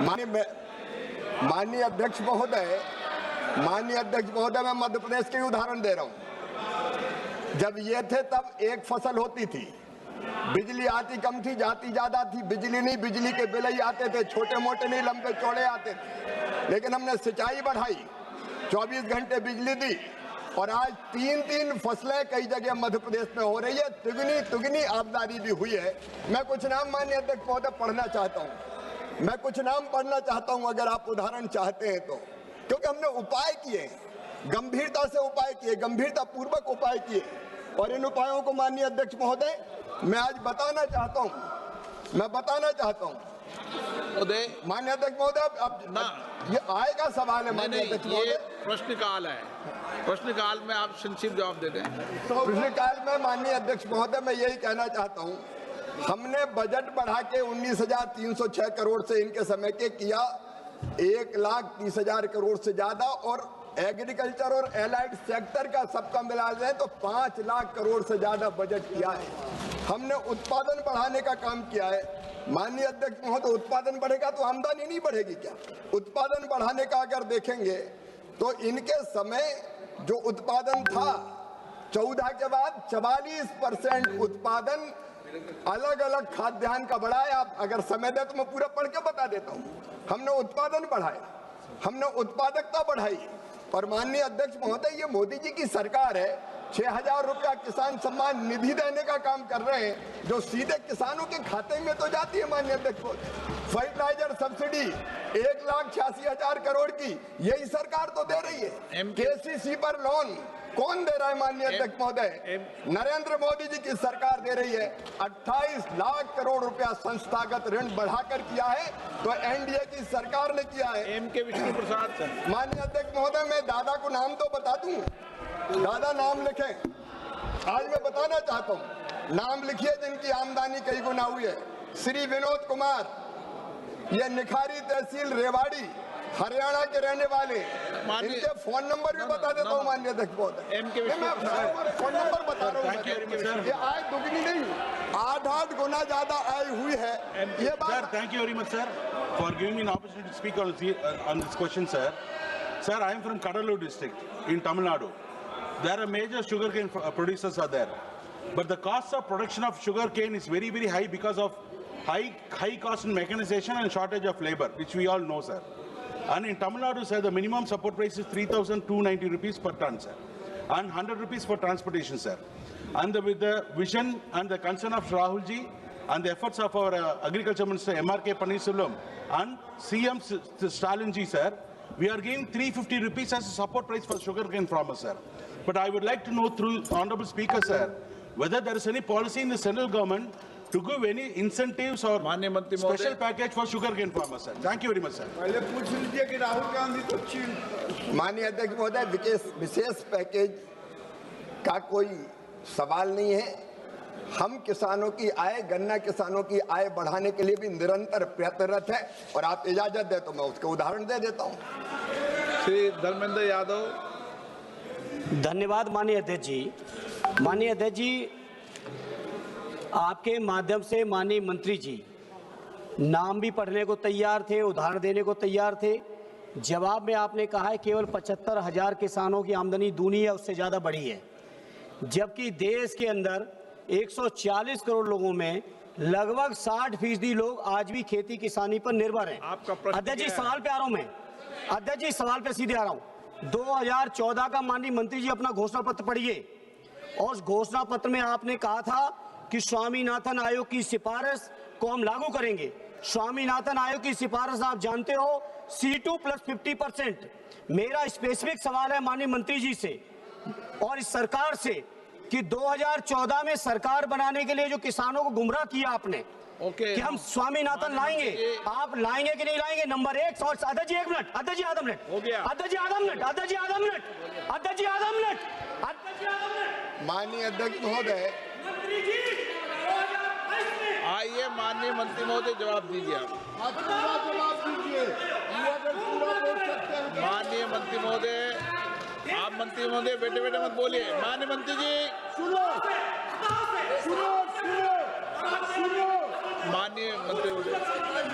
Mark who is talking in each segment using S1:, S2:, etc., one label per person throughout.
S1: माननीय अध्यक्ष महोदय, मैं मध्य प्रदेश के उदाहरण दे रहा हूं। जब ये थे तब एक फसल होती थी, बिजली आती कम थी, जाती ज्यादा थी। बिजली नहीं, बिजली के बिल ही आते थे, छोटे मोटे नहीं, लंबे चौड़े आते थे। लेकिन हमने सिंचाई बढ़ाई, 24 घंटे बिजली दी, और आज 3-3 फसलें कई जगह मध्य प्रदेश में हो रही है। दुगनी आमदनी भी हुई है। मैं कुछ नाम माननीय अध्यक्ष महोदय पढ़ना चाहता हूँ, अगर आप उदाहरण चाहते हैं तो, क्योंकि हमने उपाय किए, गंभीरता से उपाय किए, गंभीरता पूर्वक उपाय किए, और इन उपायों को माननीय अध्यक्ष महोदय मैं आज बताना चाहता हूं। माननीय अध्यक्ष महोदय, अब ये आय का सवाल है। माननीय अध्यक्ष महोदय,
S2: प्रश्नकाल है, प्रश्नकाल में आप संक्षिप्त जवाब दे दें।
S1: प्रश्नकाल में माननीय अध्यक्ष महोदय मैं यही कहना चाहता हूं, हमने बजट बढ़ा के 19,306 करोड़ से इनके समय के किया 1,30,000 करोड़ से ज्यादा, और एग्रीकल्चर और एलाइड सेक्टर का सबका मिला दें तो 5 लाख करोड़ से ज्यादा बजट किया है। हमने उत्पादन बढ़ाने का काम किया है। माननीय अध्यक्ष महोदय, उत्पादन बढ़ेगा तो आमदनी नहीं बढ़ेगी क्या? उत्पादन बढ़ाने का अगर देखेंगे तो इनके समय जो उत्पादन था 14 के बाद 44% उत्पादन अलग अलग खाद्यान्न का बढ़ा है। आप अगर समय दे तो मैं पूरा पढ़ के बता देता हूँ। हमने उत्पादन बढ़ाया, हमने उत्पादकता बढ़ाई, और माननीय अध्यक्ष महोदय ये मोदी जी की सरकार है। 6,000 रुपया किसान सम्मान निधि देने का काम कर रहे हैं, जो सीधे किसानों के खाते में तो जाती है। माननीय अध्यक्ष महोदय, फर्टिलाइजर सब्सिडी 1,86,000 करोड़ की यही सरकार तो दे रही है। KCC पर लोन कौन दे रहा है? माननीय अध्यक्ष महोदय, नरेंद्र मोदी जी की सरकार दे रही है। 28 लाख करोड़ रुपया संस्थागत ऋण बढ़ाकर किया है, तो NDA की सरकार ने किया है।
S2: M.K. विष्णु प्रसाद।
S1: माननीय अध्यक्ष महोदय, मैं दादा को नाम तो बता दूं, दादा नाम लिखें। आज मैं बताना चाहता हूं, नाम लिखिए जिनकी आमदनी कई गुना हुई है। श्री विनोद कुमार, ये निखारी तहसील रेवाड़ी, हरियाणा के रहने वाले। इनके फोन नंबर भी बता देता हूँ माननीय अध्यक्ष महोदय। मैं फोन नंबर बता रहा हूँ। ये आय दुगनी नहीं, 8 गुना ज्यादा आय हुई है। ये बात।
S3: Thank you very much, sir, for giving me an opportunity to speak on this question, sir. Sir, I am from Kadalur district in Tamil Nadu. There are major sugarcane producers are there, but the cost of production of sugarcane is very, very high because of high cost in mechanization and shortage of labor, which we all know, sir. And in Tamil Nadu, sir, the minimum support price is 3,290 rupees per ton, sir, and 100 rupees for transportation, sir. And with the vision and the concern of Rahul ji and the efforts of our Agriculture Minister M.R.K. Panneerselvam and CM Stalin ji, sir, we are giving 350 rupees as a support price for sugarcane farmers, sir. But I would like to know through Honorable Speaker, sir, whether there is any policy in the central government to give any incentives or special package for sugarcane farmers, sir. Thank you very much, sir.
S1: पहले पूछ लीजिए कि राहुल गांधी तो माननीय अध्यक्ष महोदय, विशेष package का कोई सवाल नहीं है। हम किसानों की आय, गन्ना किसानों की आय बढ़ाने के लिए भी निरंतर प्रयत्नरत है, और आप इजाजत दे तो मैं उसके उदाहरण दे देता हूँ।
S2: श्री धर्मेंद्र यादव।
S4: धन्यवाद माननीय अध्यक्ष जी। माननीय अध्यक्ष जी, आपके माध्यम से माननीय मंत्री जी नाम भी पढ़ने को तैयार थे, उदाहरण देने को तैयार थे। जवाब में आपने कहा है केवल 75,000 किसानों की आमदनी दूनी है, उससे ज़्यादा बढ़ी है, जबकि देश के अंदर 140 करोड़ लोगों में लगभग 60% लोग आज भी खेती किसानी पर निर्भर हैं। अध्यक्ष जी, सवाल पे आ रहा हूं मैं। अध्यक्ष जी, सवाल पे सीधे आ रहा हूं। 2014 का माननीय मंत्री जी अपना घोषणा पत्र पढ़िए, और उस घोषणा पत्र में आपने कहा था कि स्वामीनाथन आयोग की सिफारिश को हम लागू करेंगे। स्वामीनाथन आयोग की सिफारिश आप जानते हो C2 + 50%। मेरा स्पेसिफिक सवाल है माननीय मंत्री जी से और इस सरकार से कि 2014 में सरकार बनाने के लिए जो किसानों को गुमराह किया आपने, कि हम स्वामीनाथन लाएंगे, आप लाएंगे कि नहीं लाएंगे? नंबर 1। और अध्यक्ष जी 1 मिनट, अध्यक्ष जी आधा मिनट, अध्यक्ष जी आधा मिनट, अध्यक्ष जी आधा मिनट, अध्यक्ष जी आधा मिनट, अध्यक्ष जी आधा मिनट।
S1: माननीय अध्यक्ष महोदय,
S2: आइए माननीय मंत्री महोदय जवाब दीजिए। आप माननीय मंत्री महोदय, आप मंत्री महोदय बैठे बैठे मत बोलिए। माननीय मंत्री जी, माननीय मंत्री महोदय,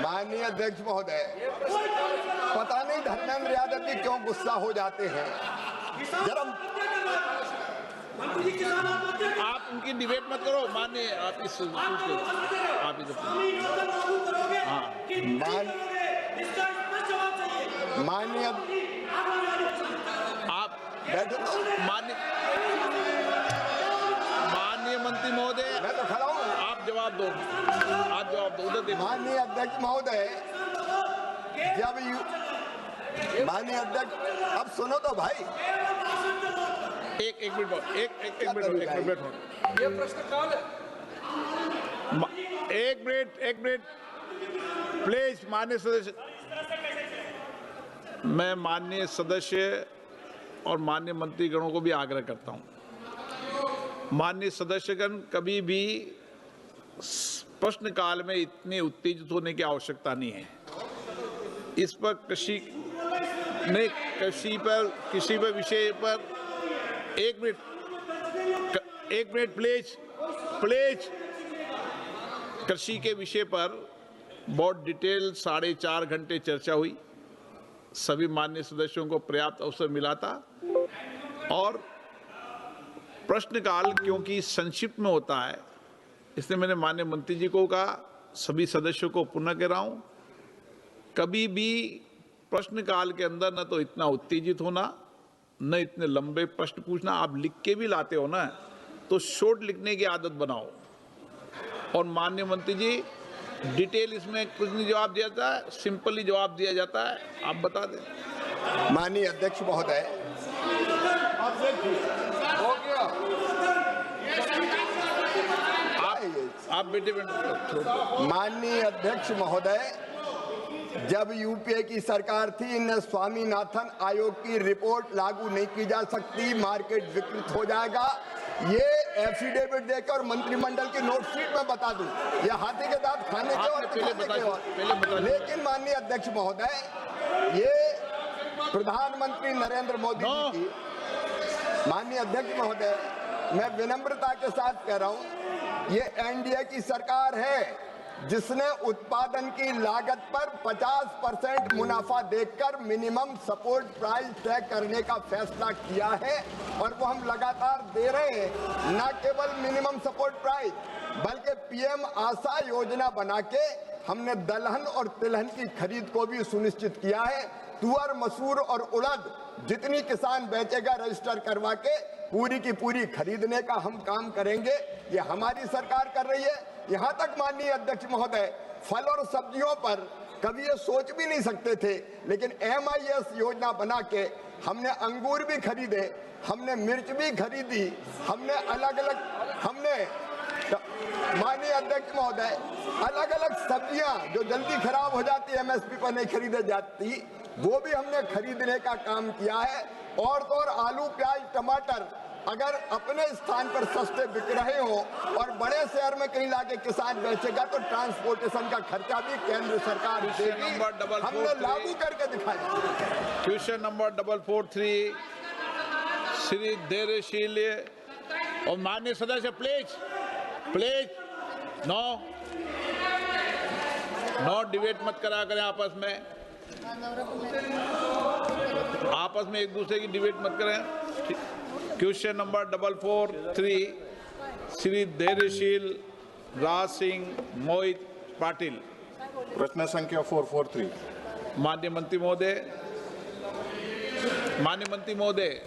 S1: माननीय अध्यक्ष महोदय, पता नहीं धर्मेंद्र यादव जी क्यों गुस्सा हो जाते हैं। जरा
S2: आप उनकी डिबेट मत करो। माननीय आप इस आप इधर
S1: माननीय
S2: आप
S1: बैठो तो।
S2: माननीय मंत्री महोदय,
S1: मैं तो खड़ा हूँ।
S2: आप जवाब दो, उधर देखो।
S1: माननीय अध्यक्ष महोदय, माननीय अध्यक्ष, अब सुनो तो भाई।
S2: एक मिनट
S1: ये प्रश्न काल है।
S2: एक मिनट प्लीज। माननीय सदस्य, मैं माननीय सदस्य और माननीय मंत्रीगणों को भी आग्रह करता हूं, माननीय सदस्यगण कभी भी प्रश्नकाल में इतने उत्तेजित होने की आवश्यकता नहीं है। इस पर किसी पर विषय पर एक मिनट प्लीज। कृषि के विषय पर बहुत डिटेल 4.5 घंटे चर्चा हुई। सभी माननीय सदस्यों को पर्याप्त अवसर मिला था और प्रश्नकाल क्योंकि संक्षिप्त में होता है, इसलिए मैंने माननीय मंत्री जी को कहा, सभी सदस्यों को पुनः कह रहा हूं, कभी भी प्रश्नकाल के अंदर न तो इतना उत्तेजित होना, न इतने लंबे प्रश्न पूछना। आप लिख के भी लाते हो ना, तो शॉर्ट लिखने की आदत बनाओ। और माननीय मंत्री जी, डिटेल इसमें कुछ नहीं जवाब दिया जाता है, सिंपली जवाब दिया जाता है। आप बता दें।
S1: माननीय अध्यक्ष महोदय, हो गया।
S2: आप बेटे
S1: माननीय अध्यक्ष महोदय, जब यूपीए की सरकार थी, इनने स्वामीनाथन आयोग की रिपोर्ट लागू नहीं की जा सकती, मार्केट विकृत हो जाएगा, ये एफिडेविट देकर मंत्रिमंडल की नोटशीट में बता दूं, ये हाथी के दांत खाने के और
S2: पहले बता।
S1: लेकिन माननीय अध्यक्ष महोदय, ये प्रधानमंत्री नरेंद्र मोदी जी की, माननीय अध्यक्ष महोदय, मैं विनम्रता के साथ कह रहा हूं, ये एनडीए की सरकार है जिसने उत्पादन की लागत पर 50% मुनाफा देकर मिनिमम सपोर्ट प्राइस तय करने का फैसला किया है और वो हम लगातार दे रहे हैं। न केवल मिनिमम सपोर्ट प्राइस बल्कि पीएम आशा योजना बना के हमने दलहन और तिलहन की खरीद को भी सुनिश्चित किया है। तुअर, मसूर और उड़द जितनी किसान बेचेगा रजिस्टर करवा के पूरी की पूरी खरीदने का हम काम करेंगे। ये हमारी सरकार कर रही है। यहाँ तक माननीय अध्यक्ष महोदय, फल और सब्जियों पर कभी ये सोच भी नहीं सकते थे, लेकिन MIS योजना बना के हमने अंगूर भी खरीदे, हमने मिर्च भी खरीदी, हमने माननीय अध्यक्ष महोदय, अलग अलग सब्जियां जो जल्दी खराब हो जाती है, MSP पर नहीं खरीदे जाती, वो भी हमने खरीदने का काम किया है। और तो और आलू, प्याज, टमाटर अगर अपने स्थान पर सस्ते बिक रहे हो और बड़े शहर में कहीं लाके किसान बेचेगा तो ट्रांसपोर्टेशन का खर्चा भी केंद्र सरकार देगी। हमने लागू करके दिखाया।
S2: क्वेश्चन नंबर 443 श्री धैर्यशील और माननीय सदस्य, प्लीज नो डिबेट मत करा करें आपस में एक दूसरे की डिबेट मत करें। क्वेश्चन नंबर 443 श्री धैर्यशील राज सिंह मोहित पाटिल।
S5: प्रश्न संख्या 443।
S2: माननीय मंत्री महोदय,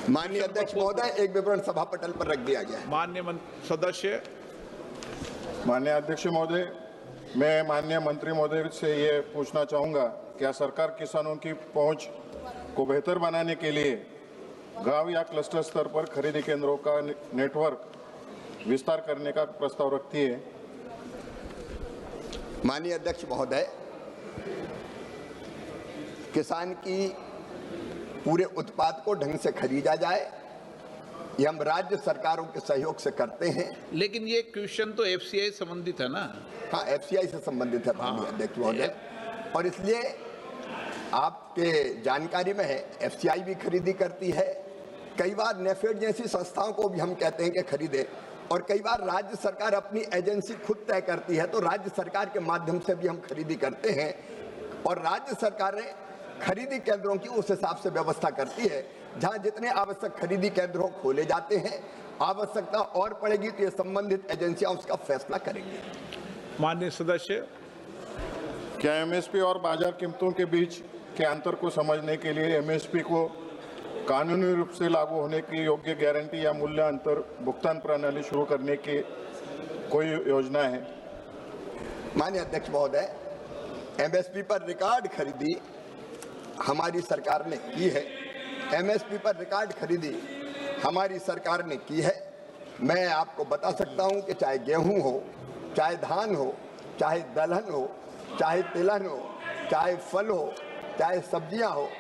S1: माननीय अध्यक्ष महोदय, एक विवरण सभा पटल पर रख दिया गया है।
S2: माननीय सदस्य।
S5: माननीय अध्यक्ष महोदय, मैं माननीय मंत्री महोदय से ये पूछना चाहूंगा, क्या सरकार किसानों की पहुंच को बेहतर बनाने के लिए गांव या क्लस्टर स्तर पर खरीदी केंद्रों का नेटवर्क विस्तार करने का प्रस्ताव रखती है?
S1: माननीय अध्यक्ष महोदय, किसान की पूरे उत्पाद को ढंग से खरीदा जाए, ये हम राज्य सरकारों के सहयोग से करते हैं।
S2: लेकिन ये क्वेश्चन तो FCI संबंधित है ना?
S1: हाँ, FCI से संबंधित है माननीय अध्यक्ष महोदय, और इसलिए आपके जानकारी में है FCI भी खरीदी करती है। कई बार नेफेड जैसी संस्थाओं को भी हम कहते हैं कि खरीदे। और कई बार राज्य सरकार अपनी एजेंसी खुद तय करती है, तो राज्य सरकार के माध्यम से भी हम खरीदी करते हैं और राज्य सरकारें खरीदी केंद्रों की उस हिसाब से व्यवस्था करती है। जहां जितने आवश्यक खरीदी केंद्रों खोले जाते हैं, आवश्यकता और पड़ेगी तो ये संबंधित एजेंसियां उसका फैसला करेंगी।
S2: माननीय सदस्य,
S5: क्या एमएसपी और बाजार कीमतों के बीच के अंतर को समझने के लिए एमएसपी को कानूनी रूप से लागू होने की योग्य गारंटी या मूल्य अंतर भुगतान प्रणाली शुरू करने की कोई योजना है?
S1: माननीय अध्यक्ष महोदय, एमएसपी पर रिकॉर्ड खरीदी हमारी सरकार ने की है। एमएसपी पर रिकॉर्ड खरीदी हमारी सरकार ने की है। मैं आपको बता सकता हूं कि चाहे गेहूं हो, चाहे धान हो, चाहे दलहन हो, चाहे तिलहन हो, चाहे फल हो, चाहे सब्जियां हो,